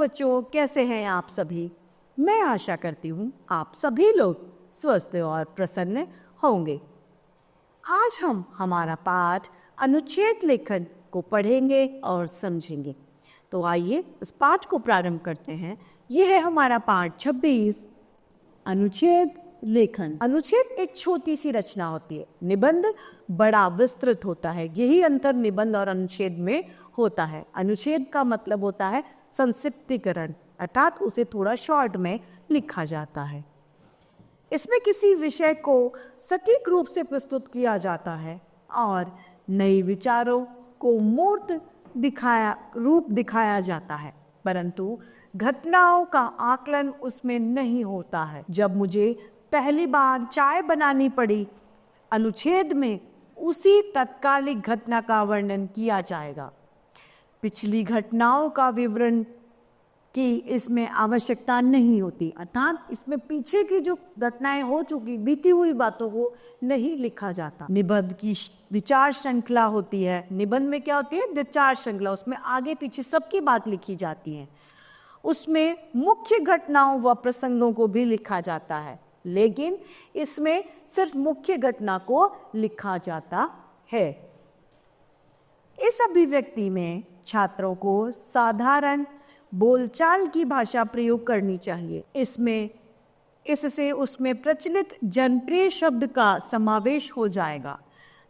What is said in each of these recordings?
बच्चों, कैसे हैं आप सभी? मैं आशा करती हूँ आप सभी लोग स्वस्थ और प्रसन्न होंगे। आज हम हमारा पाठ अनुच्छेद लेखन को पढ़ेंगे और समझेंगे। तो आइए इस पाठ को प्रारंभ करते हैं। यह है हमारा पाठ 26, अनुच्छेद लेखन। अनुच्छेद एक छोटी सी रचना होती है, निबंध बड़ा विस्तृत होता है। यही अंतर निबंध और अनुच्छेद में होता है। अनुच्छेद का मतलब होता है संक्षिप्तीकरण, अर्थात उसे थोड़ा शॉर्ट में लिखा जाता है। इसमें किसी विषय को सटीक रूप से प्रस्तुत किया जाता है और नए विचारों को मूर्त रूप दिखाया जाता है, परंतु घटनाओं का आकलन उसमें नहीं होता है। जब मुझे पहली बार चाय बनानी पड़ी, अनुच्छेद में उसी तत्कालिक घटना का वर्णन किया जाएगा। पिछली घटनाओं का विवरण की इसमें आवश्यकता नहीं होती, अर्थात इसमें पीछे की जो घटनाएं हो चुकी, बीती हुई बातों को नहीं लिखा जाता। निबंध की विचार श्रृंखला होती है। निबंध में क्या होती है? विचार श्रृंखला। उसमें आगे पीछे सबकी बात लिखी जाती है। उसमें मुख्य घटनाओं व प्रसंगों को भी लिखा जाता है, लेकिन इसमें सिर्फ मुख्य घटना को लिखा जाता है। इस अभिव्यक्ति में छात्रों को साधारण बोलचाल की भाषा प्रयोग करनी चाहिए। इससे उसमें प्रचलित जनप्रिय शब्द का समावेश हो जाएगा।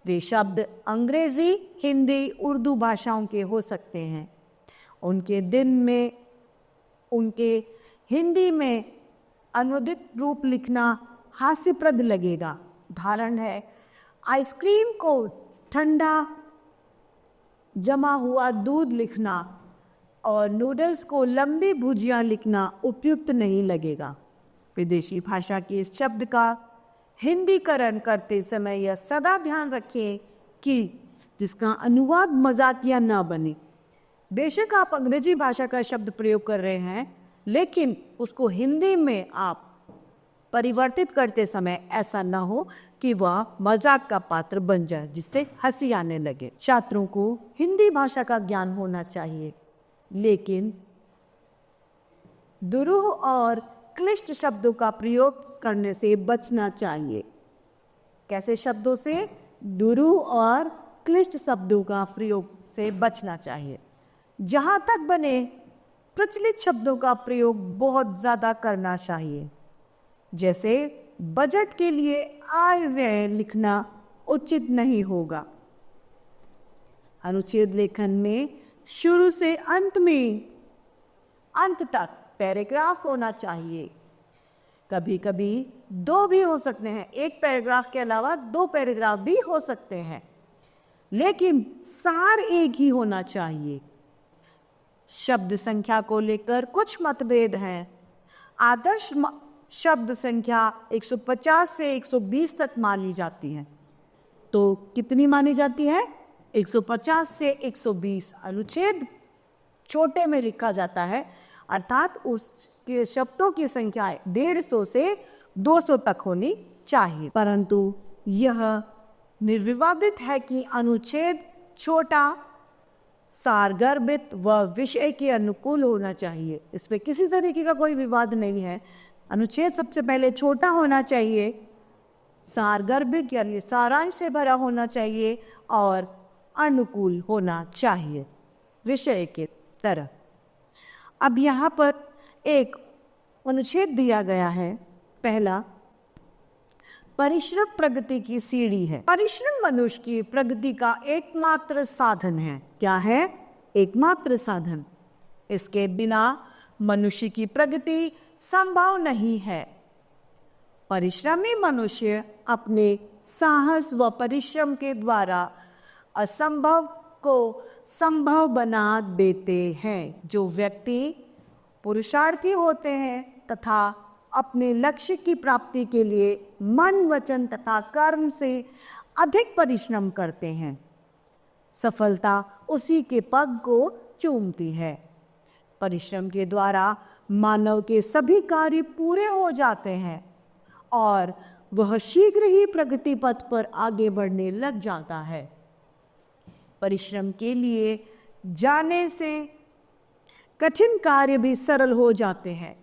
वे शब्द अंग्रेजी, हिंदी, उर्दू भाषाओं के हो सकते हैं। उनके हिंदी में अनुदित रूप लिखना हास्यप्रद लगेगा। उदाहरण है, आइसक्रीम को ठंडा जमा हुआ दूध लिखना और नूडल्स को लंबी भुजिया लिखना उपयुक्त नहीं लगेगा। विदेशी भाषा के इस शब्द का हिंदीकरण करते समय यह सदा ध्यान रखें कि जिसका अनुवाद मजाकिया न बने। बेशक आप अंग्रेजी भाषा का शब्द प्रयोग कर रहे हैं, लेकिन उसको हिंदी में आप परिवर्तित करते समय ऐसा न हो कि वह मजाक का पात्र बन जाए, जिससे हंसी आने लगे। छात्रों को हिंदी भाषा का ज्ञान होना चाहिए, लेकिन दुरूह और क्लिष्ट शब्दों का प्रयोग करने से बचना चाहिए। कैसे शब्दों से? दुरूह और क्लिष्ट शब्दों का प्रयोग से बचना चाहिए। जहाँ तक बने प्रचलित शब्दों का प्रयोग बहुत ज़्यादा करना चाहिए। जैसे बजट के लिए आय व्यय लिखना उचित नहीं होगा। अनुच्छेद लेखन में शुरू से अंत तक पैराग्राफ होना चाहिए। कभी कभी दो भी हो सकते हैं, एक पैराग्राफ के अलावा दो पैराग्राफ भी हो सकते हैं, लेकिन सार एक ही होना चाहिए। शब्द संख्या को लेकर कुछ मतभेद हैं। आदर्श शब्द संख्या 150 से 120 तक मानी जाती है। तो कितनी मानी जाती है? 150 से 120। अनुच्छेद छोटे में लिखा जाता है, अर्थात उसके शब्दों की संख्या 150 से 200 तक होनी चाहिए। परंतु यह निर्विवादित है कि अनुच्छेद छोटा, सारगर्भित व विषय के अनुकूल होना चाहिए। इसमें किसी तरीके का कोई विवाद नहीं है। अनुच्छेद सबसे पहले छोटा होना चाहिए, सारगर्भित यानी सारांश से भरा होना चाहिए और अनुकूल होना चाहिए विषय के तरह। अब यहाँ पर एक अनुच्छेद दिया गया है। पहला, परिश्रम प्रगति की सीढ़ी है। परिश्रम मनुष्य की प्रगति का एकमात्र साधन है। क्या है? एकमात्र साधन। इसके बिना मनुष्य की प्रगति संभव नहीं है। परिश्रमी मनुष्य अपने साहस व परिश्रम के द्वारा असंभव को संभव बना देते हैं। जो व्यक्ति पुरुषार्थी होते हैं तथा अपने लक्ष्य की प्राप्ति के लिए मन, वचन तथा कर्म से अधिक परिश्रम करते हैं, सफलता उसी के पग को चूमती है। परिश्रम के द्वारा मानव के सभी कार्य पूरे हो जाते हैं और वह शीघ्र ही प्रगति पथ पर आगे बढ़ने लग जाता है। परिश्रम के लिए जाने से कठिन कार्य भी सरल हो जाते हैं।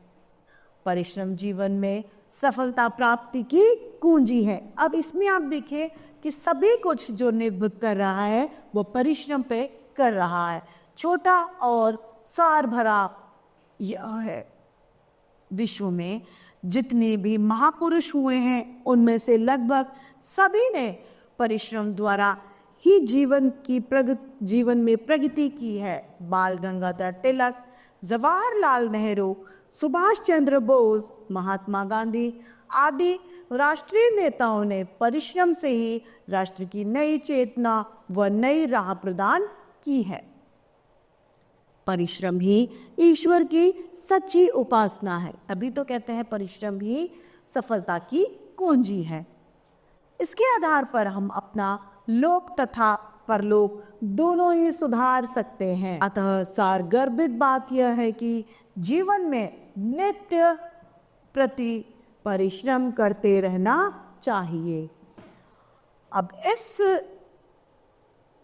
परिश्रम जीवन में सफलता प्राप्ति की कुंजी है। अब इसमें आप देखिए कि सभी कुछ जो निर्भर कर रहा है वो परिश्रम पे कर रहा है। छोटा और सार भरा यह है, विश्व में जितने भी महापुरुष हुए हैं उनमें से लगभग सभी ने परिश्रम द्वारा ही जीवन में प्रगति की है। बाल गंगाधर तिलक, जवाहरलाल नेहरू, सुभाष चंद्र बोस, महात्मा गांधी आदि राष्ट्रीय नेताओं ने परिश्रम से ही राष्ट्र की नई चेतना व नई राह प्रदान की है। परिश्रम ही ईश्वर की सच्ची उपासना है। तभी तो कहते हैं परिश्रम ही सफलता की कुंजी है। इसके आधार पर हम अपना लोक तथा परलोक दोनों ही सुधार सकते हैं। अतः सारगर्भित बात यह है कि जीवन में नित्य प्रति परिश्रम करते रहना चाहिए। अब इस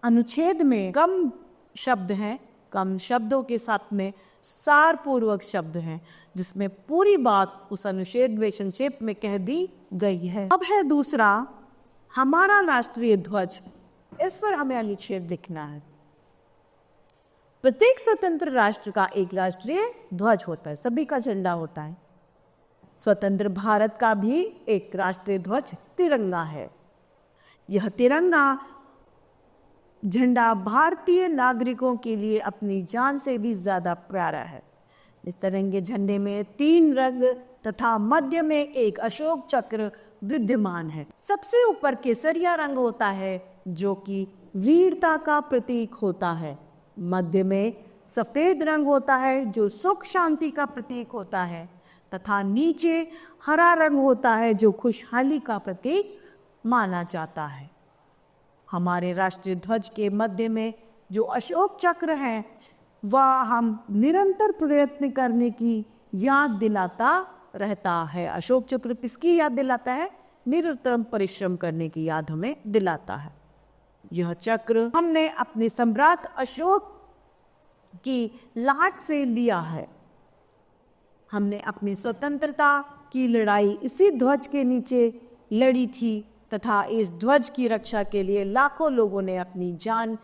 अनुच्छेद में कम शब्द हैं, कम शब्दों के साथ में सारपूर्वक शब्द हैं, जिसमें पूरी बात उस अनुच्छेद में संक्षेप में कह दी गई है। अब है दूसरा, हमारा राष्ट्रीय ध्वज। इस पर हमें अनुच्छेद लिखना है। प्रत्येक स्वतंत्र राष्ट्र का एक राष्ट्रीय ध्वज होता है, सभी का झंडा होता है। स्वतंत्र भारत का भी एक राष्ट्रीय ध्वज तिरंगा है। यह तिरंगा झंडा भारतीय नागरिकों के लिए अपनी जान से भी ज्यादा प्यारा है। इस तिरंगे झंडे में 3 रंग तथा मध्य में एक अशोक चक्र विद्यमान है। सबसे ऊपर केसरिया रंग होता है जो कि वीरता का प्रतीक होता है। मध्य में सफेद रंग होता है जो सुख शांति का प्रतीक होता है, तथा नीचे हरा रंग होता है जो खुशहाली का प्रतीक माना जाता है। हमारे राष्ट्रीय ध्वज के मध्य में जो अशोक चक्र है वह हम निरंतर प्रयत्न करने की याद दिलाता रहता है। अशोक चक्र किसकी याद दिलाता है? निरंतर परिश्रम करने की याद हमें दिलाता है। यह चक्र हमने अपने सम्राट अशोक की लाट से लिया है। हमने अपनी स्वतंत्रता की लड़ाई इसी ध्वज के नीचे लड़ी थी, तथा इस ध्वज की रक्षा के लिए लाखों लोगों ने अपनी जान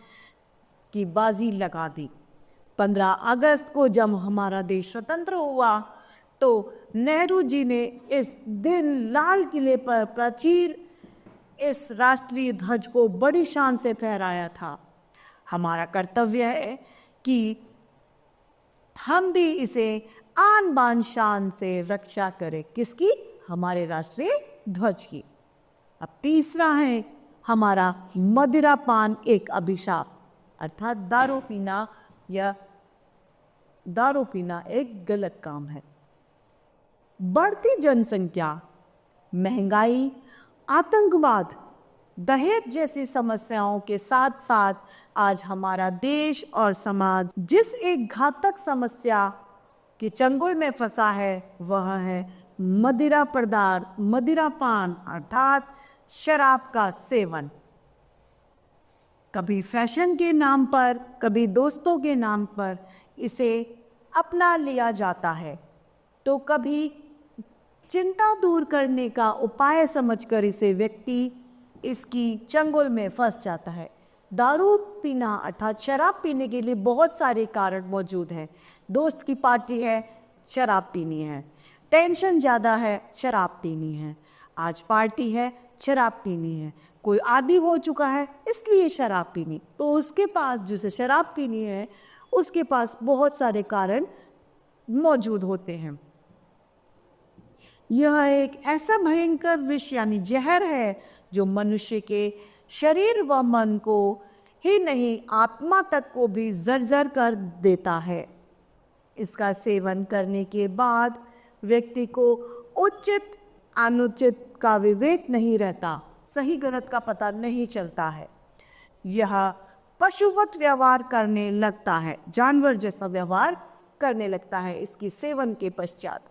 की बाजी लगा दी। 15 अगस्त को जब हमारा देश स्वतंत्र हुआ तो नेहरू जी ने इस दिन लाल किले पर प्राचीर इस राष्ट्रीय ध्वज को बड़ी शान से फहराया था। हमारा कर्तव्य है कि हम भी इसे आन बान शान से रक्षा करें। किसकी? हमारे राष्ट्रीय ध्वज की। अब तीसरा है हमारा मदिरा पान एक अभिशाप, अर्थात दारू पीना या दारू पीना एक गलत काम है। बढ़ती जनसंख्या, महंगाई, आतंकवाद, दहेज जैसी समस्याओं के साथ साथ आज हमारा देश और समाज जिस एक घातक समस्या के चंगुल में फंसा है वह है मदिरा पदार्थ, मदिरा पान अर्थात शराब का सेवन। कभी फैशन के नाम पर, कभी दोस्तों के नाम पर इसे अपना लिया जाता है, तो कभी चिंता दूर करने का उपाय समझकर इसे व्यक्ति इसकी चंगुल में फंस जाता है। दारू पीना अर्थात शराब पीने के लिए बहुत सारे कारण मौजूद हैं। दोस्त की पार्टी है, शराब पीनी है। टेंशन ज़्यादा है, शराब पीनी है। आज पार्टी है, शराब पीनी है। कोई आदी हो चुका है इसलिए शराब पीनी, तो उसके पास जिसे शराब पीनी है उसके पास बहुत सारे कारण मौजूद होते हैं। यह एक ऐसा भयंकर विष यानी जहर है जो मनुष्य के शरीर व मन को ही नहीं आत्मा तक को भी जर्जर कर देता है। इसका सेवन करने के बाद व्यक्ति को उचित अनुचित का विवेक नहीं रहता, सही गलत का पता नहीं चलता है। यह पशुवत व्यवहार करने लगता है, जानवर जैसा व्यवहार करने लगता है इसकी सेवन के पश्चात।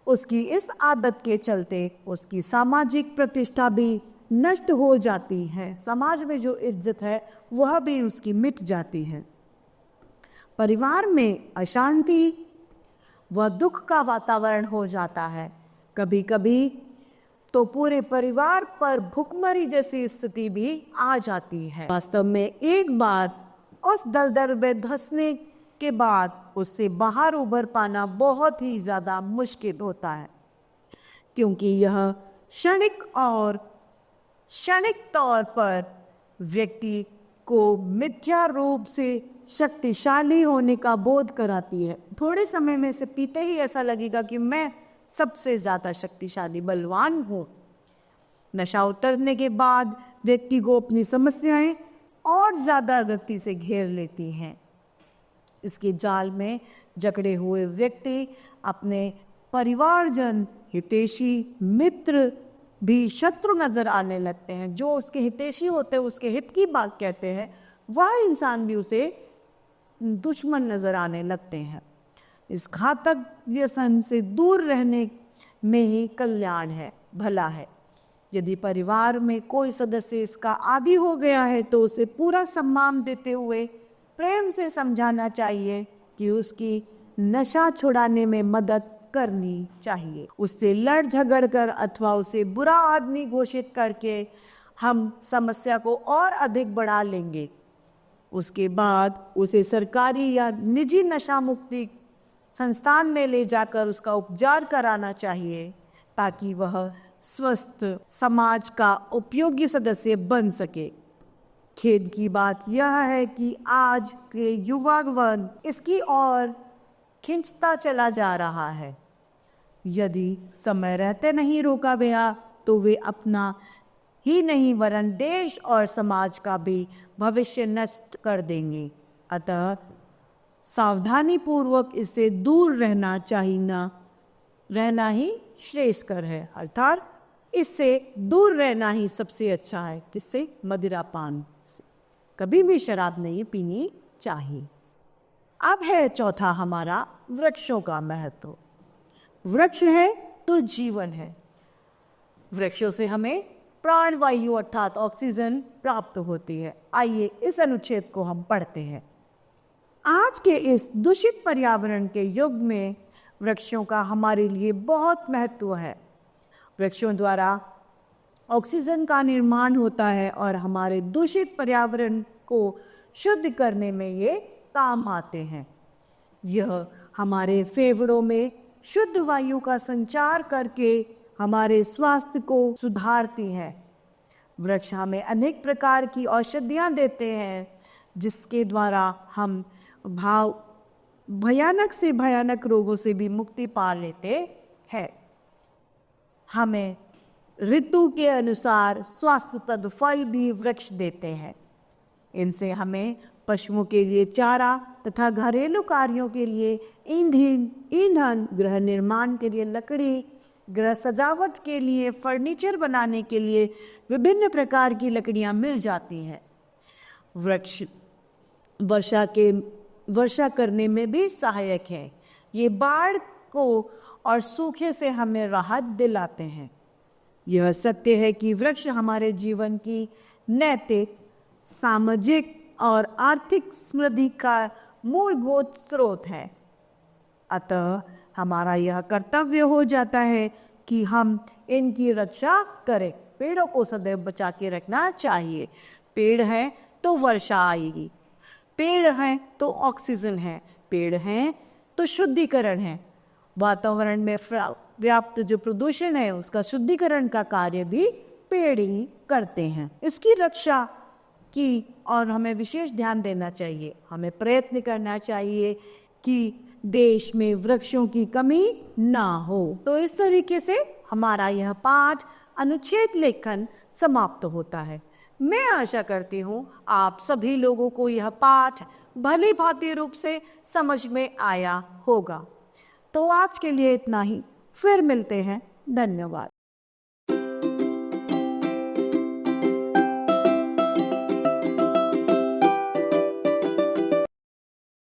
उसकी इस आदत के चलते उसकी सामाजिक प्रतिष्ठा भी नष्ट हो जाती है। समाज में जो इज्जत है वह भी उसकी मिट जाती है। परिवार में अशांति व दुख का वातावरण हो जाता है। कभी कभी तो पूरे परिवार पर भुखमरी जैसी स्थिति भी आ जाती है। वास्तव में एक बार उस दलदल में धंसने के बाद उससे बाहर उभर पाना बहुत ही ज़्यादा मुश्किल होता है, क्योंकि यह क्षणिक तौर पर व्यक्ति को मिथ्या रूप से शक्तिशाली होने का बोध कराती है। थोड़े समय में से पीते ही ऐसा लगेगा कि मैं सबसे ज़्यादा शक्तिशाली बलवान हूँ। नशा उतरने के बाद व्यक्ति को अपनी समस्याएं और ज़्यादा गति से घेर लेती हैं। इसके जाल में जकड़े हुए व्यक्ति अपने परिवारजन, हितैषी, मित्र भी शत्रु नजर आने लगते हैं। जो उसके हितैषी होते हैं, उसके हित की बात कहते हैं, वह इंसान भी उसे दुश्मन नजर आने लगते हैं। इस घातक व्यसन से दूर रहने में ही कल्याण है, भला है। यदि परिवार में कोई सदस्य इसका आदी हो गया है तो उसे पूरा सम्मान देते हुए प्रेम से समझाना चाहिए कि उसकी नशा छुड़ाने में मदद करनी चाहिए। उससे लड़ झगड़ कर अथवा उसे बुरा आदमी घोषित करके हम समस्या को और अधिक बढ़ा लेंगे। उसके बाद उसे सरकारी या निजी नशा मुक्ति संस्थान में ले जाकर उसका उपचार कराना चाहिए, ताकि वह स्वस्थ समाज का उपयोगी सदस्य बन सके। खेद की बात यह है कि आज के युवा वर्ग इसकी ओर खिंचता चला जा रहा है। यदि समय रहते नहीं रोका गया तो वे अपना ही नहीं वरन देश और समाज का भी भविष्य नष्ट कर देंगे। अतः सावधानी पूर्वक इससे दूर रहना ही श्रेयस्कर है। अर्थात इससे दूर रहना ही सबसे अच्छा है। किससे? मदिरापान से। कभी भी शराब नहीं पीनी चाहिए। अब है चौथा हमारा वृक्षों का महत्व। वृक्ष है तो जीवन है। वृक्षों से हमें प्राणवायु अर्थात ऑक्सीजन प्राप्त होती है। आइए इस अनुच्छेद को हम पढ़ते हैं। आज के इस दूषित पर्यावरण के युग में वृक्षों का हमारे लिए बहुत महत्व है। वृक्षों द्वारा ऑक्सीजन का निर्माण होता है और हमारे दूषित पर्यावरण को शुद्ध करने में ये काम आते हैं। यह हमारे फेफड़ों में शुद्ध वायु का संचार करके हमारे स्वास्थ्य को सुधारती है। वृक्ष हमें अनेक प्रकार की औषधियाँ देते हैं, जिसके द्वारा हम भयानक से भयानक रोगों से भी मुक्ति पा लेते हैं। हमें ऋतु के अनुसार स्वास्थ्यप्रद फल भी वृक्ष देते हैं। इनसे हमें पशुओं के लिए चारा तथा घरेलू कार्यों के लिए ईंधन, गृह निर्माण के लिए लकड़ी, गृह सजावट के लिए फर्नीचर बनाने के लिए विभिन्न प्रकार की लकड़ियां मिल जाती हैं। वृक्ष वर्षा करने में भी सहायक है। ये बाढ़ को और सूखे से हमें राहत दिलाते हैं। यह सत्य है कि वृक्ष हमारे जीवन की नैतिक, सामाजिक और आर्थिक समृद्धि का मूलभूत स्रोत है। अतः हमारा यह कर्तव्य हो जाता है कि हम इनकी रक्षा करें। पेड़ों को सदैव बचा के रखना चाहिए। पेड़ है तो वर्षा आएगी, पेड़ है तो ऑक्सीजन है, पेड़ है तो शुद्धिकरण है। वातावरण में व्याप्त जो प्रदूषण है उसका शुद्धिकरण का कार्य भी पेड़ ही करते हैं। इसकी रक्षा की और हमें विशेष ध्यान देना चाहिए। हमें प्रयत्न करना चाहिए कि देश में वृक्षों की कमी ना हो। तो इस तरीके से हमारा यह पाठ अनुच्छेद लेखन समाप्त होता है। मैं आशा करती हूँ आप सभी लोगों को यह पाठ भली भांति रूप से समझ में आया होगा। तो आज के लिए इतना ही, फिर मिलते हैं। धन्यवाद।